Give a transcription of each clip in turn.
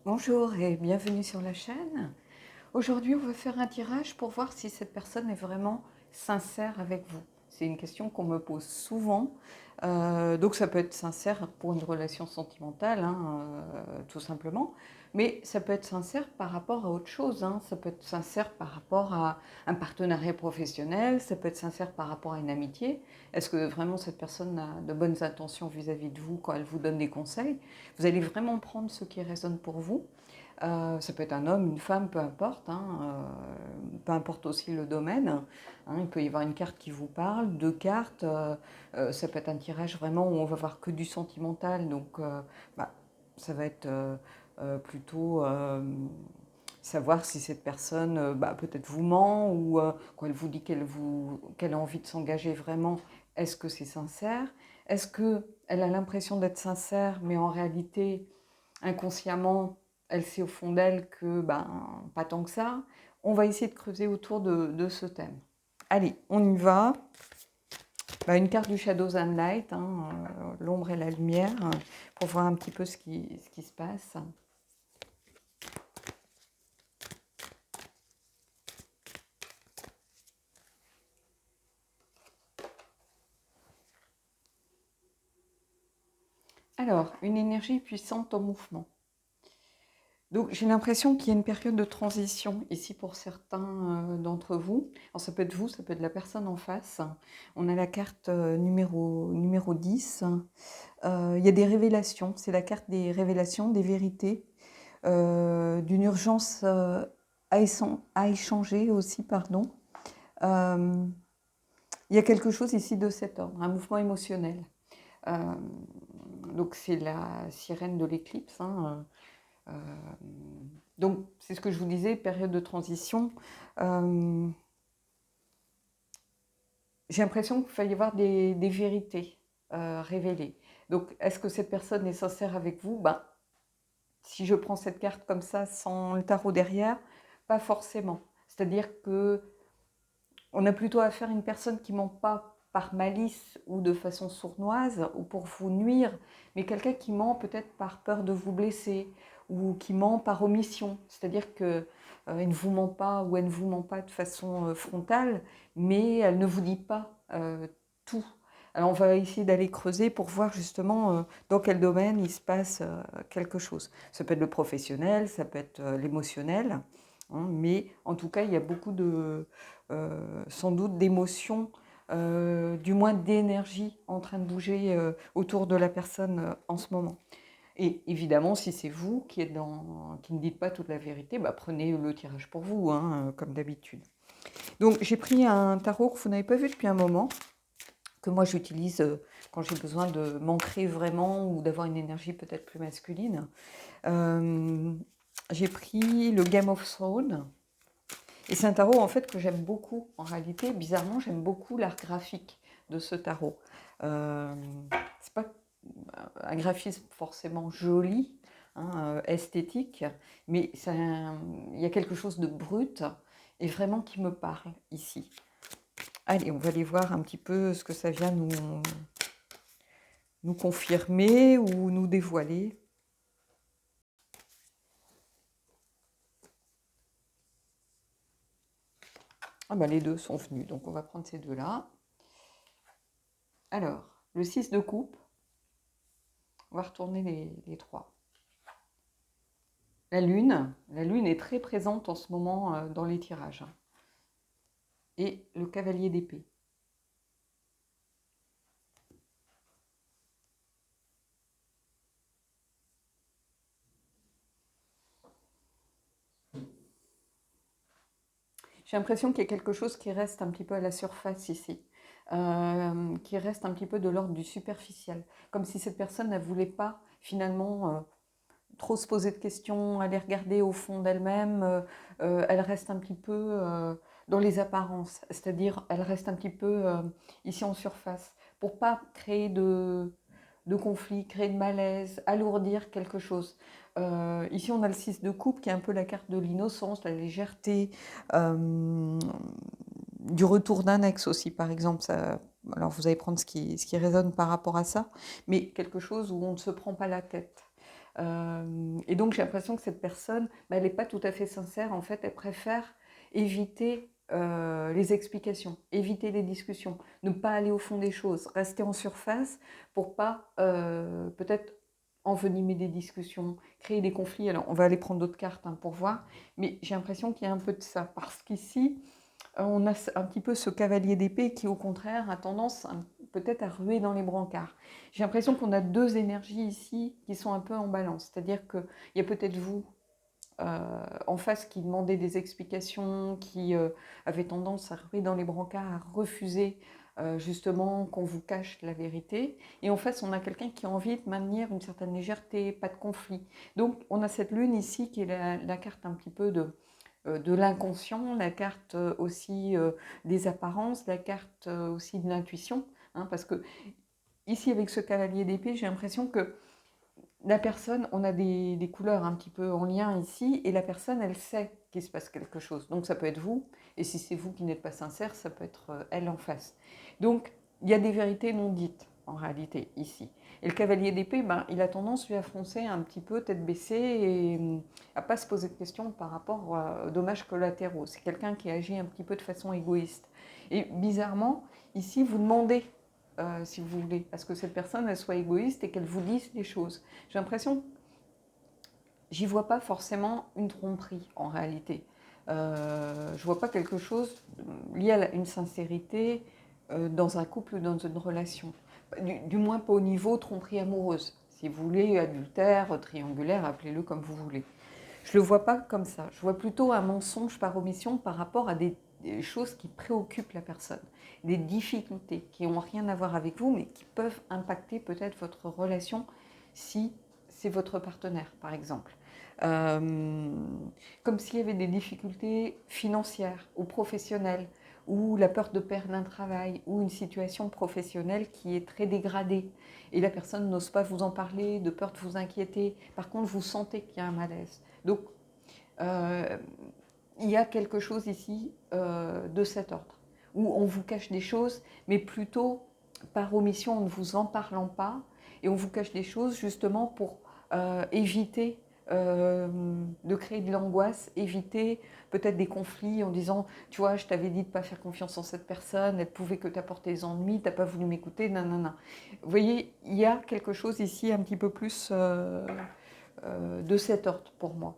Bonjour et bienvenue sur la chaîne. Aujourd'hui, on va faire un tirage pour voir si cette personne est vraiment sincère avec vous. C'est une question qu'on me pose souvent. Donc ça peut être sincère pour une relation sentimentale, tout simplement. Mais ça peut être sincère par rapport à autre chose, hein. Ça peut être sincère par rapport à un partenariat professionnel, ça peut être sincère par rapport à une amitié. Est-ce que vraiment cette personne a de bonnes intentions vis-à-vis de vous quand elle vous donne des conseils? Vous allez vraiment prendre ce qui résonne pour vous. Ça peut être un homme, une femme, peu importe, peu importe aussi le domaine, hein. Il peut y avoir une carte qui vous parle, deux cartes, ça peut être un tirage vraiment où on va voir que du sentimental, donc bah, ça va être plutôt savoir si cette personne peut-être vous ment ou quand elle vous dit qu'elle a envie de s'engager vraiment, est-ce que c'est sincère? Est-ce qu'elle a l'impression d'être sincère, mais en réalité, inconsciemment, elle sait au fond d'elle que pas tant que ça. On va essayer de creuser autour de ce thème. Allez, on y va. Une carte du Shadows and Light, l'ombre et la lumière, pour voir un petit peu ce qui se passe. Alors, une énergie puissante en mouvement. Donc j'ai l'impression qu'il y a une période de transition ici pour certains d'entre vous. Alors ça peut être vous, ça peut être la personne en face. On a la carte numéro 10. Il y a des révélations, c'est la carte des révélations, des vérités, d'une urgence à échanger aussi, pardon. Il y a quelque chose ici de cet ordre, un mouvement émotionnel. Donc c'est la sirène de l'éclipse, donc, c'est ce que je vous disais, période de transition. J'ai l'impression qu'il va y avoir des vérités révélées. Donc, est-ce que cette personne est sincère avec vous? Si je prends cette carte comme ça, sans le tarot derrière, pas forcément. C'est-à-dire que on a plutôt affaire à une personne qui ne ment pas par malice ou de façon sournoise ou pour vous nuire, mais quelqu'un qui ment peut-être par peur de vous blesser ou qui ment par omission. C'est-à-dire qu'il ne vous ment pas ou elle ne vous ment pas de façon frontale, mais elle ne vous dit pas tout. Alors on va essayer d'aller creuser pour voir justement dans quel domaine il se passe quelque chose. Ça peut être le professionnel, ça peut être l'émotionnel, mais en tout cas il y a beaucoup sans doute d'émotions, du moins d'énergie en train de bouger autour de la personne en ce moment. Et évidemment, si c'est vous qui ne dites pas toute la vérité, prenez le tirage pour vous, comme d'habitude. Donc j'ai pris un tarot que vous n'avez pas vu depuis un moment, que moi j'utilise quand j'ai besoin de m'ancrer vraiment ou d'avoir une énergie peut-être plus masculine. J'ai pris le Game of Thrones. Et c'est un tarot en fait que j'aime beaucoup. En réalité, bizarrement, j'aime beaucoup l'art graphique de ce tarot. C'est pas un graphisme forcément joli, esthétique, mais il y a quelque chose de brut et vraiment qui me parle ici. Allez, on va aller voir un petit peu ce que ça vient nous confirmer ou nous dévoiler. Les deux sont venus, donc on va prendre ces deux-là. Alors, le 6 de coupe, on va retourner les trois. La lune est très présente en ce moment dans les tirages. Et le cavalier d'épée. J'ai l'impression qu'il y a quelque chose qui reste un petit peu à la surface ici, qui reste un petit peu de l'ordre du superficiel, comme si cette personne ne voulait pas finalement trop se poser de questions, aller regarder au fond d'elle-même, elle reste un petit peu dans les apparences, c'est-à-dire elle reste un petit peu ici en surface, pour pas créer de conflit, créer de malaise, alourdir quelque chose. Ici, on a le 6 de coupe qui est un peu la carte de l'innocence, la légèreté, du retour d'un ex aussi, par exemple. Ça, alors, vous allez prendre ce qui résonne par rapport à ça, mais quelque chose où on ne se prend pas la tête. Et donc j'ai l'impression que cette personne, bah, elle n'est pas tout à fait sincère. En fait, elle préfère éviter les explications, éviter les discussions, ne pas aller au fond des choses, rester en surface pour pas peut-être envenimer des discussions, créer des conflits. Alors on va aller prendre d'autres cartes hein, pour voir, mais j'ai l'impression qu'il y a un peu de ça, parce qu'ici, on a un petit peu ce cavalier d'épée qui, au contraire, a tendance peut-être à ruer dans les brancards. J'ai l'impression qu'on a deux énergies ici qui sont un peu en balance. C'est-à-dire qu'il y a peut-être vous en face qui demandait des explications, qui avait tendance à ruer dans les brancards, à refuser justement qu'on vous cache la vérité. Et en face, on a quelqu'un qui a envie de maintenir une certaine légèreté, pas de conflit. Donc, on a cette lune ici qui est la carte un petit peu de l'inconscient, la carte aussi des apparences, la carte aussi de l'intuition. Hein, parce que ici, avec ce cavalier d'épée, j'ai l'impression que la personne, on a des couleurs un petit peu en lien ici, et la personne, elle sait qu'il se passe quelque chose. Donc ça peut être vous, et si c'est vous qui n'êtes pas sincère, ça peut être elle en face. Donc il y a des vérités non dites, en réalité, ici. Et le cavalier d'épée, ben, il a tendance, lui, à foncer un petit peu tête baissée et à pas se poser de questions par rapport aux dommages collatéraux. C'est quelqu'un qui agit un petit peu de façon égoïste. Et bizarrement, ici, vous demandez si vous voulez, à ce que cette personne elle soit égoïste et qu'elle vous dise les choses. J'ai l'impression, j'y vois pas forcément une tromperie en réalité. Je vois pas quelque chose lié à une sincérité dans un couple ou dans une relation. Du moins pas au niveau tromperie amoureuse. Si vous voulez, adultère, triangulaire, appelez-le comme vous voulez. Je ne le vois pas comme ça. Je vois plutôt un mensonge par omission par rapport à des choses qui préoccupent la personne, des difficultés qui n'ont rien à voir avec vous, mais qui peuvent impacter peut-être votre relation si c'est votre partenaire, par exemple. Euh, Comme s'il y avait des difficultés financières ou professionnelles, ou la peur de perdre un travail, ou une situation professionnelle qui est très dégradée, et la personne n'ose pas vous en parler, de peur de vous inquiéter. Par contre, vous sentez qu'il y a un malaise. Donc, euh, il y a quelque chose ici de cet ordre, où on vous cache des choses, mais plutôt par omission, en ne vous en parlant pas, et on vous cache des choses justement pour éviter de créer de l'angoisse, éviter peut-être des conflits en disant, tu vois, je t'avais dit de ne pas faire confiance en cette personne, elle pouvait que t'apporter des ennuis, t'as pas voulu m'écouter, nanana. Vous voyez, il y a quelque chose ici un petit peu plus de cet ordre pour moi.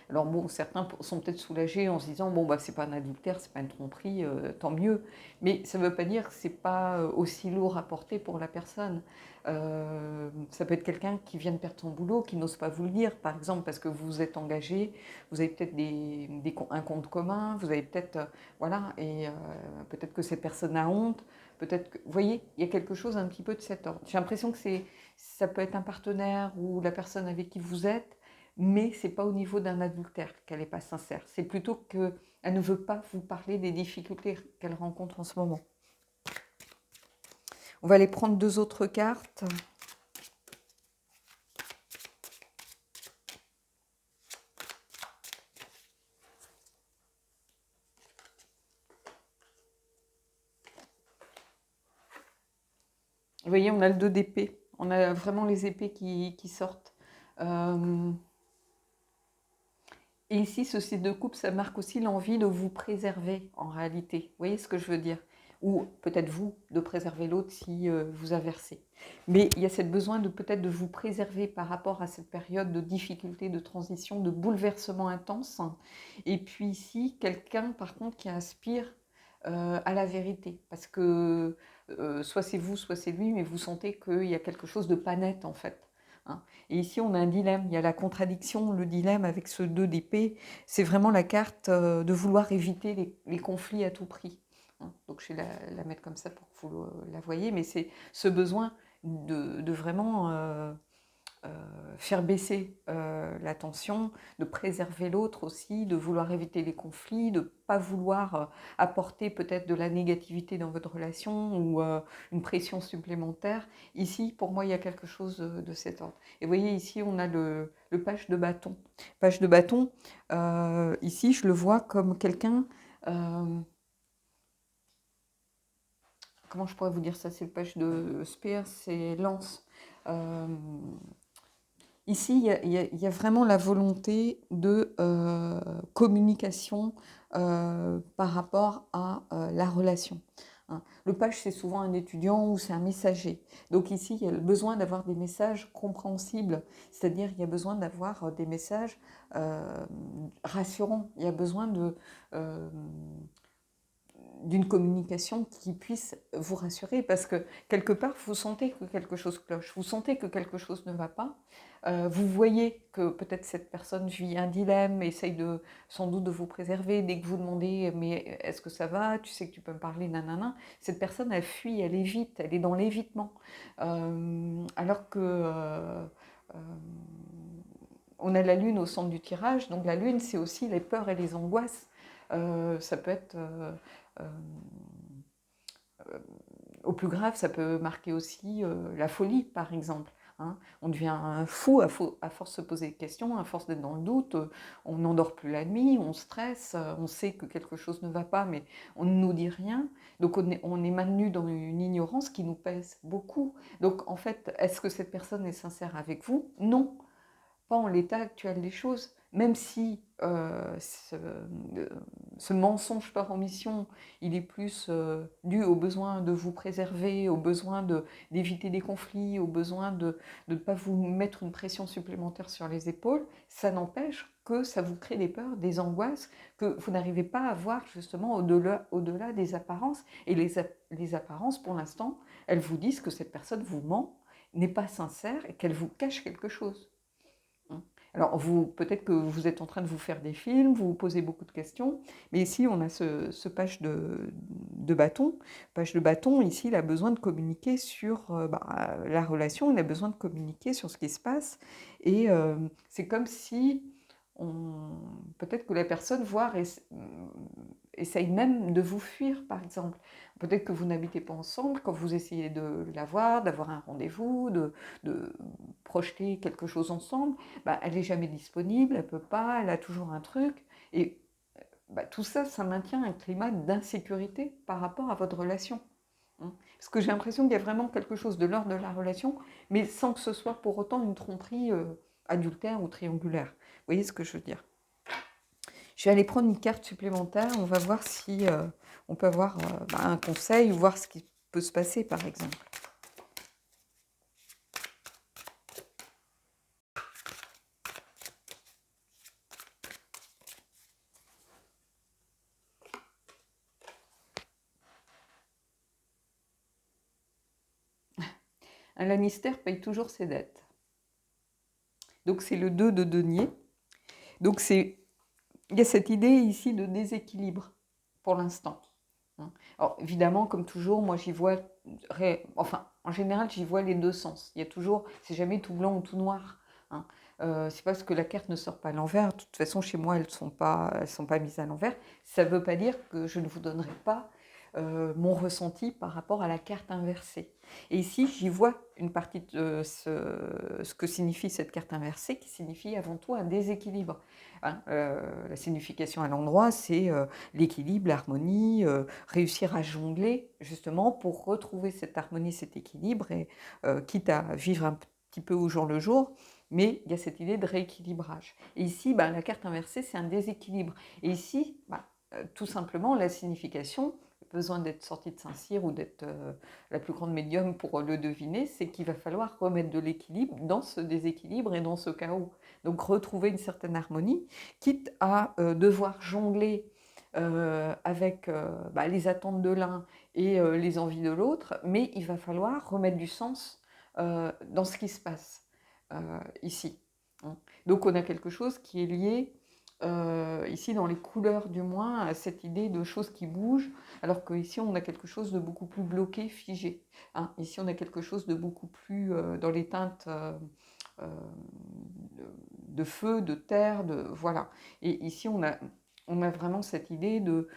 Alors bon, certains sont peut-être soulagés en se disant bon bah c'est pas un adultère, c'est pas une tromperie, tant mieux. Mais ça ne veut pas dire que c'est pas aussi lourd à porter pour la personne. Ça peut être quelqu'un qui vient de perdre son boulot, qui n'ose pas vous le dire, par exemple parce que vous êtes engagé, vous avez peut-être un compte commun, vous avez peut-être voilà, et peut-être que cette personne a honte, peut-être que vous voyez, il y a quelque chose un petit peu de cet ordre. J'ai l'impression que ça peut être un partenaire ou la personne avec qui vous êtes, mais ce n'est pas au niveau d'un adultère qu'elle n'est pas sincère. C'est plutôt qu'elle ne veut pas vous parler des difficultés qu'elle rencontre en ce moment. On va aller prendre deux autres cartes. Vous voyez, on a le 2 d'épée. On a vraiment les épées qui sortent. Et ici, ce 6 de coupe, ça marque aussi l'envie de vous préserver en réalité. Vous voyez ce que je veux dire? Ou peut-être vous, de préserver l'autre si vous inversez. Mais il y a ce besoin de peut-être de vous préserver par rapport à cette période de difficulté, de transition, de bouleversement intense. Et puis ici, quelqu'un par contre qui aspire à la vérité. Parce que soit c'est vous, soit c'est lui, mais vous sentez qu'il y a quelque chose de pas net en fait. Hein. Et ici, on a un dilemme. Il y a la contradiction, le dilemme avec ce 2 d'épée. C'est vraiment la carte de vouloir éviter les conflits à tout prix. Hein. Donc, je vais la mettre comme ça pour que vous la voyez. Mais c'est ce besoin de vraiment faire baisser la tension, de préserver l'autre aussi, de vouloir éviter les conflits, de ne pas vouloir apporter peut-être de la négativité dans votre relation ou une pression supplémentaire. Ici, pour moi, il y a quelque chose de cet ordre. Et vous voyez, ici, on a le page de bâton. Page de bâton, ici, je le vois comme quelqu'un... comment je pourrais vous dire ça? C'est le page de spear, c'est lance. Ici, il y a vraiment la volonté de communication par rapport à la relation. Hein. Le page, c'est souvent un étudiant ou c'est un messager. Donc ici, il y a le besoin d'avoir des messages compréhensibles, c'est-à-dire il y a besoin d'avoir des messages rassurants. Il y a besoin euh, d'une communication qui puisse vous rassurer, parce que quelque part, vous sentez que quelque chose cloche, vous sentez que quelque chose ne va pas, vous voyez que peut-être cette personne vit un dilemme, essaye sans doute de vous préserver, dès que vous demandez mais est-ce que ça va, tu sais que tu peux me parler, nanana, cette personne elle fuit, elle évite, elle est dans l'évitement, alors que on a la lune au centre du tirage, donc la lune c'est aussi les peurs et les angoisses. Ça peut être euh, au plus grave, ça peut marquer aussi la folie, par exemple. Hein. On devient fou à force de se poser des questions, à force d'être dans le doute, on n'endort plus la nuit, on stresse, on sait que quelque chose ne va pas, mais on ne nous dit rien. Donc on est maintenu dans une ignorance qui nous pèse beaucoup. Donc en fait, est-ce que cette personne est sincère avec vous? Non, pas en l'état actuel des choses. Même si ce mensonge par omission, il est plus dû au besoin de vous préserver, au besoin d'éviter des conflits, au besoin de ne pas vous mettre une pression supplémentaire sur les épaules, ça n'empêche que ça vous crée des peurs, des angoisses, que vous n'arrivez pas à voir justement au-delà des apparences. Et les apparences, pour l'instant, elles vous disent que cette personne vous ment, n'est pas sincère et qu'elle vous cache quelque chose. Alors, peut-être que vous êtes en train de vous faire des films, vous vous posez beaucoup de questions, mais ici, on a ce page de bâton. Page de bâton, ici, il a besoin de communiquer sur la relation, il a besoin de communiquer sur ce qui se passe. Et c'est comme si, peut-être que la personne essaye même de vous fuir, par exemple. Peut-être que vous n'habitez pas ensemble, quand vous essayez de la voir, d'avoir un rendez-vous, de projeter quelque chose ensemble, elle n'est jamais disponible, elle ne peut pas, elle a toujours un truc. Et tout ça, ça maintient un climat d'insécurité par rapport à votre relation. Hein. Parce que j'ai l'impression qu'il y a vraiment quelque chose de l'ordre de la relation, mais sans que ce soit pour autant une tromperie adultère ou triangulaire. Vous voyez ce que je veux dire? Je vais aller prendre une carte supplémentaire, on va voir si on peut avoir un conseil ou voir ce qui peut se passer, par exemple. Un Lannister paye toujours ses dettes. Donc c'est le 2 de denier. Donc il y a cette idée ici de déséquilibre pour l'instant. Alors évidemment, comme toujours, moi j'y vois, en général j'y vois les deux sens. Il y a toujours, c'est jamais tout blanc ou tout noir. Hein. C'est parce que la carte ne sort pas à l'envers. De toute façon, chez moi, elles sont pas mises à l'envers. Ça ne veut pas dire que je ne vous donnerai pas mon ressenti par rapport à la carte inversée. Et ici, j'y vois une partie de ce que signifie cette carte inversée, qui signifie avant tout un déséquilibre. Hein, la signification à l'endroit, c'est l'équilibre, l'harmonie, réussir à jongler justement pour retrouver cette harmonie, cet équilibre, et quitte à vivre un petit peu au jour le jour, mais il y a cette idée de rééquilibrage. Et ici, la carte inversée, c'est un déséquilibre. Et ici, tout simplement, la signification, besoin d'être sorti de Saint-Cyr ou d'être la plus grande médium pour le deviner, c'est qu'il va falloir remettre de l'équilibre dans ce déséquilibre et dans ce chaos. Donc retrouver une certaine harmonie, quitte à devoir jongler avec les attentes de l'un et les envies de l'autre, mais il va falloir remettre du sens dans ce qui se passe ici. Hein. Donc on a quelque chose qui est lié ici dans les couleurs du moins à cette idée de choses qui bougent, alors qu'ici on a quelque chose de beaucoup plus bloqué, figé. Hein. Ici on a quelque chose de beaucoup plus dans les teintes euh, de feu, de terre, voilà. Et ici on a vraiment cette idée de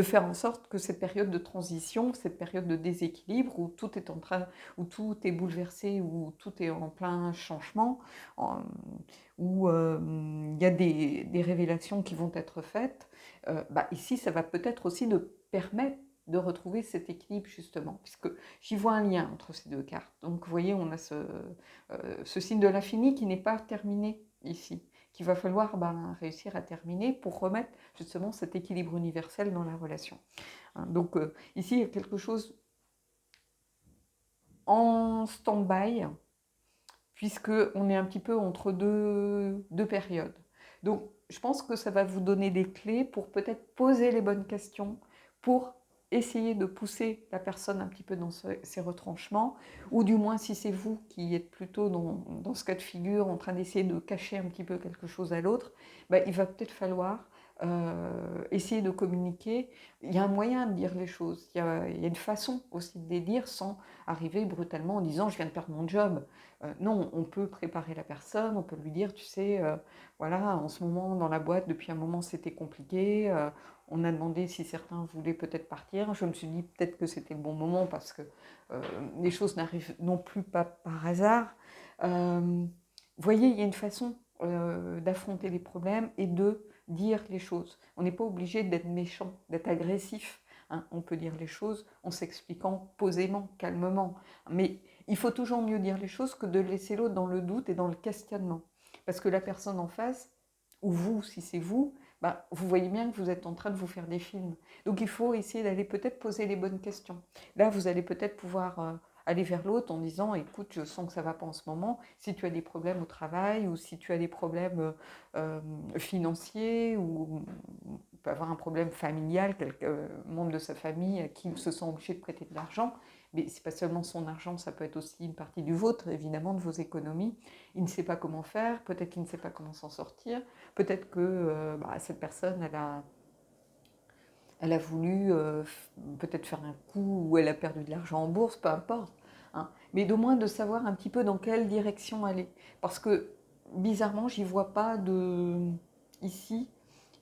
faire en sorte que cette période de transition, cette période de déséquilibre où tout est où tout est bouleversé, où tout est en plein changement, où il y a des révélations qui vont être faites, ici ça va peut-être aussi de permettre de retrouver cet équilibre justement, puisque j'y vois un lien entre ces deux cartes. Donc vous voyez, on a ce signe de l'infini qui n'est pas terminé ici, qu'il va falloir réussir à terminer pour remettre justement cet équilibre universel dans la relation. Donc ici, il y a quelque chose en stand-by, puisqu'on est un petit peu entre deux périodes. Donc, je pense que ça va vous donner des clés pour peut-être poser les bonnes questions, pour essayer de pousser la personne un petit peu dans ses retranchements, ou du moins si c'est vous qui êtes plutôt dans ce cas de figure, en train d'essayer de cacher un petit peu quelque chose à l'autre, il va peut-être falloir essayer de communiquer. Il y a un moyen de dire les choses, il y a une façon aussi de les dire sans arriver brutalement en disant « je viens de perdre mon job ». Non, on peut préparer la personne, on peut lui dire, tu sais, voilà, en ce moment dans la boîte, depuis un moment c'était compliqué, on a demandé si certains voulaient peut-être partir, je me suis dit peut-être que c'était le bon moment parce que les choses n'arrivent non plus pas par hasard. Vous voyez, il y a une façon d'affronter les problèmes et de dire les choses. On n'est pas obligé d'être méchant, d'être agressif. Hein. On peut dire les choses en s'expliquant posément, calmement. Mais il faut toujours mieux dire les choses que de laisser l'autre dans le doute et dans le questionnement. Parce que la personne en face, ou vous, si c'est vous, vous voyez bien que vous êtes en train de vous faire des films. Donc il faut essayer d'aller peut-être poser les bonnes questions. Là, vous allez peut-être pouvoir aller vers l'autre en disant « écoute, je sens que ça ne va pas en ce moment. Si tu as des problèmes au travail ou si tu as des problèmes financiers ou peut avoir un problème familial, quelqu'un membre de sa famille qui se sent obligé de prêter de l'argent, mais ce n'est pas seulement son argent, ça peut être aussi une partie du vôtre, évidemment, de vos économies. Il ne sait pas comment faire, peut-être qu'il ne sait pas comment s'en sortir, peut-être que cette personne, elle a voulu peut-être faire un coup ou elle a perdu de l'argent en bourse, peu importe. Hein. Mais au moins de savoir un petit peu dans quelle direction aller. Parce que, bizarrement, j'y vois pas de... Ici,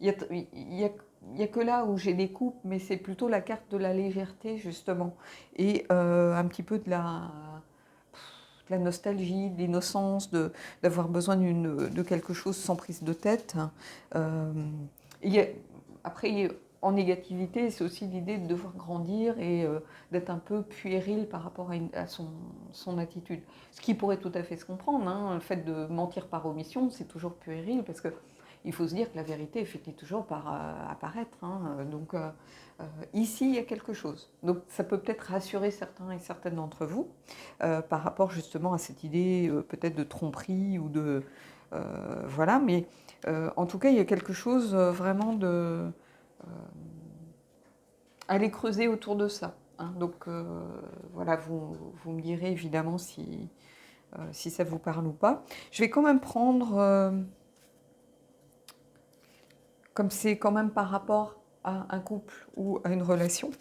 il y a que là où j'ai des coupes, mais c'est plutôt la carte de la légèreté, justement. Et un petit peu de la nostalgie, de l'innocence, d'avoir besoin de quelque chose sans prise de tête. Après, en négativité, c'est aussi l'idée de devoir grandir et d'être un peu puéril par rapport à son attitude. Ce qui pourrait tout à fait se comprendre. Hein. Le fait de mentir par omission, c'est toujours puéril parce que il faut se dire que la vérité finit toujours par apparaître. Hein. Donc ici, il y a quelque chose. Donc ça peut peut-être rassurer certains et certaines d'entre vous par rapport justement à cette idée peut-être de tromperie ou de... voilà, mais en tout cas, il y a quelque chose vraiment de... aller creuser autour de ça. Hein. Donc voilà, vous me direz évidemment si ça vous parle ou pas. Je vais quand même prendre... comme c'est quand même par rapport à un couple ou à une relation.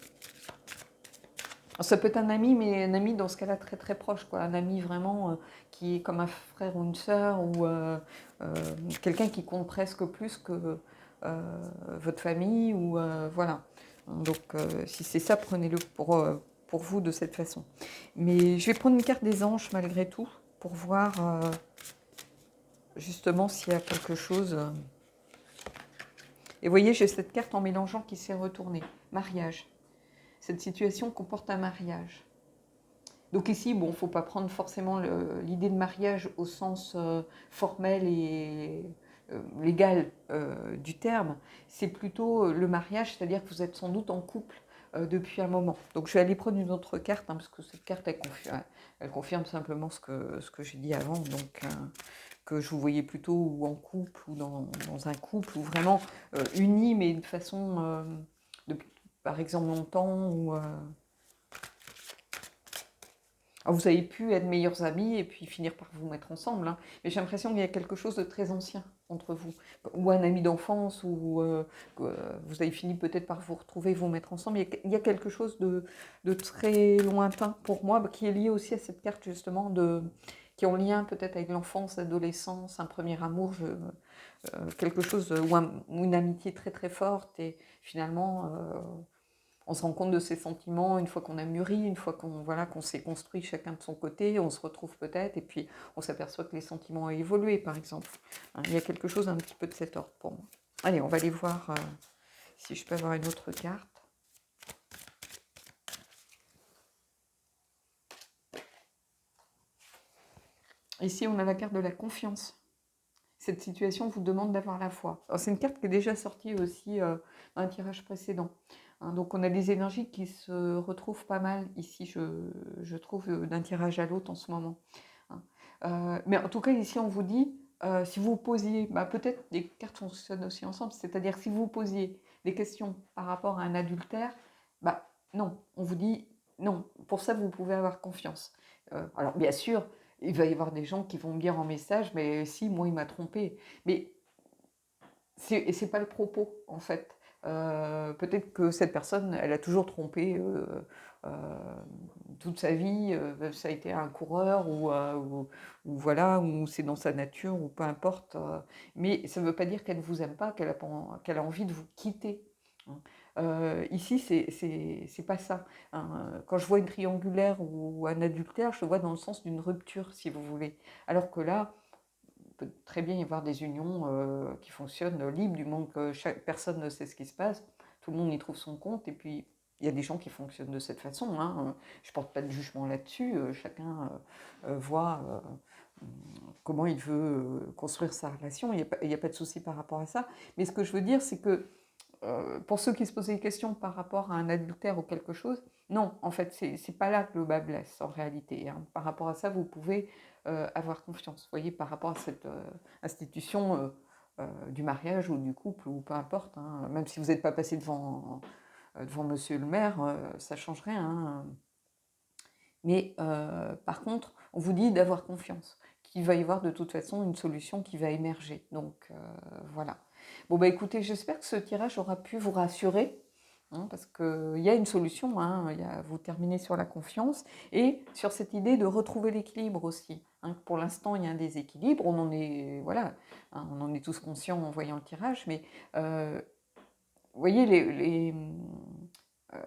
Ça peut être un ami, mais un ami dans ce cas-là très très proche, quoi. Un ami vraiment qui est comme un frère ou une sœur, ou quelqu'un qui compte presque plus que votre famille, ou voilà. Donc si c'est ça, prenez-le pour vous de cette façon. Mais je vais prendre une carte des anges malgré tout, pour voir justement s'il y a quelque chose... Et vous voyez, j'ai cette carte en mélangeant qui s'est retournée. Mariage. Cette situation comporte un mariage. Donc ici, il ne faut pas prendre forcément l'idée de mariage au sens formel et légal du terme. C'est plutôt le mariage, c'est-à-dire que vous êtes sans doute en couple depuis un moment. Donc je vais aller prendre une autre carte, parce que cette carte, elle confirme simplement ce que j'ai dit avant. Donc que je vous voyais plutôt ou en couple ou dans un couple, ou vraiment unis, mais de façon, par exemple, longtemps, ou... Alors vous avez pu être meilleurs amis et puis finir par vous mettre ensemble, hein. Mais j'ai l'impression qu'il y a quelque chose de très ancien entre vous, ou un ami d'enfance, ou vous avez fini peut-être par vous retrouver, vous mettre ensemble. Il y a quelque chose de très lointain pour moi, qui est lié aussi à cette carte justement, qui est en lien peut-être avec l'enfance, l'adolescence, un premier amour, quelque chose, ou une amitié très très forte, et finalement... on se rend compte de ses sentiments une fois qu'on a mûri, une fois qu'on s'est construit chacun de son côté, on se retrouve peut-être, et puis on s'aperçoit que les sentiments ont évolué, par exemple. Hein, il y a quelque chose un petit peu de cet ordre pour moi. Allez, on va aller voir si je peux avoir une autre carte. Ici, on a la carte de la confiance. Cette situation vous demande d'avoir la foi. C'est une carte qui est déjà sortie aussi dans un tirage précédent. Hein, donc on a des énergies qui se retrouvent pas mal ici, je trouve, d'un tirage à l'autre en ce moment. Hein. Mais en tout cas, ici, on vous dit, si vous posiez, peut-être les cartes fonctionnent aussi ensemble, c'est-à-dire si vous posiez des questions par rapport à un adultère, non, on vous dit non, pour ça, vous pouvez avoir confiance. Alors bien sûr, il va y avoir des gens qui vont me dire en message, mais si, moi, il m'a trompé. Mais c'est pas le propos, en fait. Peut-être que cette personne, elle a toujours trompé euh, toute sa vie, ça a été un coureur ou voilà, ou c'est dans sa nature, ou peu importe. Mais ça ne veut pas dire qu'elle ne vous aime pas, qu'elle a envie de vous quitter. Hein. Ici, c'est pas ça. Hein. Quand je vois une triangulaire ou un adultère, je le vois dans le sens d'une rupture, si vous voulez. Alors que là, peut très bien y avoir des unions qui fonctionnent libres, du moment que chaque personne ne sait ce qui se passe, tout le monde y trouve son compte, et puis il y a des gens qui fonctionnent de cette façon. Hein. Je ne porte pas de jugement là-dessus, chacun voit comment il veut construire sa relation, il n'y a pas de souci par rapport à ça. Mais ce que je veux dire, c'est que pour ceux qui se posaient des questions par rapport à un adultère ou quelque chose, non, en fait, c'est pas là que le bas blesse en réalité. Hein. Par rapport à ça, vous pouvez avoir confiance. Vous voyez, par rapport à cette institution du mariage ou du couple, ou peu importe, hein, même si vous n'êtes pas passé devant monsieur le maire, ça ne change rien. Hein. Mais par contre, on vous dit d'avoir confiance, qu'il va y avoir de toute façon une solution qui va émerger. Donc voilà. Bon, écoutez, j'espère que ce tirage aura pu vous rassurer, hein, parce qu'il y a une solution, hein, vous terminez sur la confiance, et sur cette idée de retrouver l'équilibre aussi. Hein. Pour l'instant, il y a un déséquilibre, on en est, voilà, hein, on en est tous conscients en voyant le tirage, mais vous voyez, euh,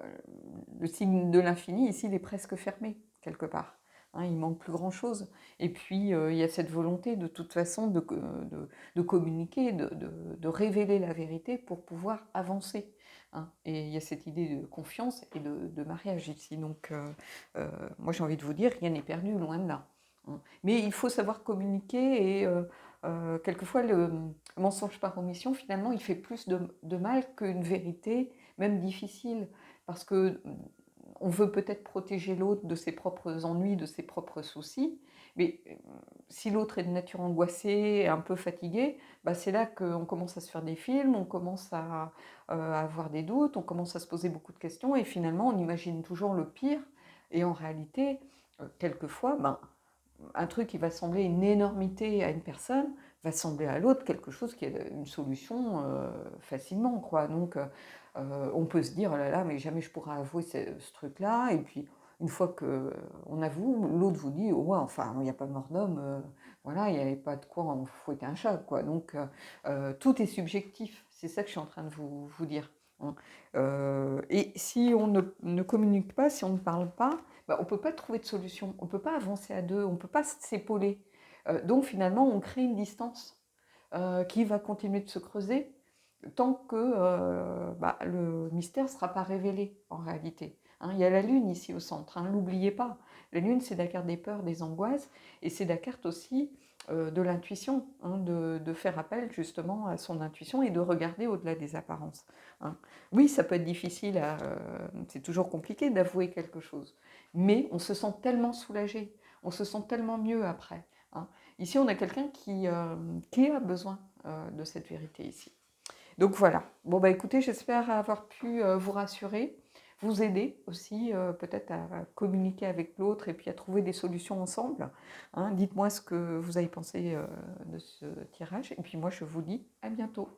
le signe de l'infini, ici, il est presque fermé, quelque part. Hein, il manque plus grand-chose. Et puis, il y a cette volonté, de toute façon, de communiquer, de révéler la vérité pour pouvoir avancer. Hein. Et il y a cette idée de confiance et de mariage ici. Donc, moi, j'ai envie de vous dire, rien n'est perdu, loin de là. Hein. Mais il faut savoir communiquer et quelquefois, le mensonge par omission, finalement, il fait plus de mal qu'une vérité, même difficile, parce que on veut peut-être protéger l'autre de ses propres ennuis, de ses propres soucis, mais si l'autre est de nature angoissée, un peu fatigué, c'est là qu'on commence à se faire des films, on commence à avoir des doutes, on commence à se poser beaucoup de questions, et finalement, on imagine toujours le pire, et en réalité, quelquefois, un truc qui va sembler une énormité à une personne va sembler à l'autre quelque chose qui est une solution facilement, quoi. Donc, on peut se dire, oh là là, mais jamais je pourrais avouer ce truc-là. Et puis, une fois qu'on avoue, l'autre vous dit, oh, ouais, enfin, il n'y a pas mort d'homme, voilà, il n'y avait pas de quoi en fouetter un chat, quoi. Donc, tout est subjectif. C'est ça que je suis en train de vous dire. Hein. Et si on ne communique pas, si on ne parle pas, on ne peut pas trouver de solution, on ne peut pas avancer à deux, on ne peut pas s'épauler. Donc finalement, on crée une distance qui va continuer de se creuser tant que le mystère ne sera pas révélé en réalité. Hein, il y a la lune ici au centre, hein, n'oubliez pas. La lune, c'est la carte des peurs, des angoisses, et c'est la carte aussi de l'intuition, hein, de faire appel justement à son intuition et de regarder au-delà des apparences. Hein. Oui, ça peut être difficile, c'est toujours compliqué d'avouer quelque chose, mais on se sent tellement soulagé, on se sent tellement mieux après. Hein. Ici, on a quelqu'un qui a besoin de cette vérité ici. Donc voilà. Bon, écoutez, j'espère avoir pu vous rassurer, vous aider aussi peut-être à communiquer avec l'autre et puis à trouver des solutions ensemble. Hein. Dites-moi ce que vous avez pensé de ce tirage. Et puis moi, je vous dis à bientôt.